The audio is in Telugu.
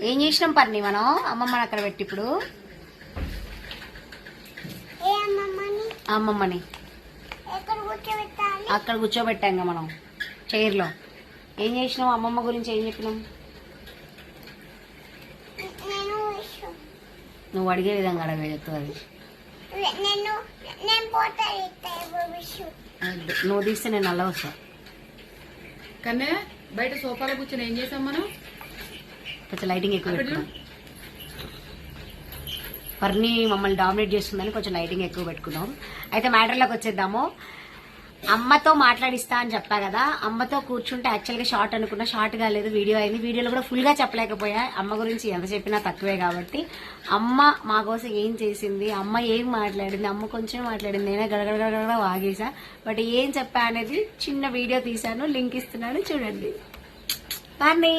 ఏం చేసినాం పర్ని మనం అమ్మమ్మని అక్కడ పెట్టి ఇప్పుడు అమ్మమ్మని అక్కడ కూర్చోబెట్టాం మనం చైర్ లో. ఏం చేసినాం అమ్మమ్మ గురించి ఏం చెప్పినాం? నువ్వు అడిగే విధంగా అడగ చెప్తావు అది. నువ్వు తీస్తే నేను అలా వస్తా. కన్నా బయట సోఫాలో కూర్చొని ఏం చేసాం మనం? కొంచెం లైటింగ్ ఎక్కువ పెట్టుకున్నాం. పర్ని మమ్మల్ని డామినేట్ చేస్తుందని కొంచెం లైటింగ్ ఎక్కువ పెట్టుకున్నాం. అయితే మ్యాటర్లోకి వచ్చేద్దాము. అమ్మతో మాట్లాడిస్తా అని చెప్పా కదా, అమ్మతో కూర్చుంటే యాక్చువల్గా షార్ట్ అనుకున్నా, షార్ట్ కాలేదు, వీడియో అయింది. వీడియోలో కూడా ఫుల్ గా చెప్పలేకపోయా, అమ్మ గురించి ఎంత చెప్పినా తక్కువే. కాబట్టి అమ్మ మా కోసం ఏం చేసింది, అమ్మ ఏం మాట్లాడింది, అమ్మ కొంచెం మాట్లాడింది, నేనే గడగడగడ వాగేసా. బట్ ఏం చెప్పా అనేది చిన్న వీడియో తీశాను, లింక్ ఇస్తున్నాను చూడండి. పర్ని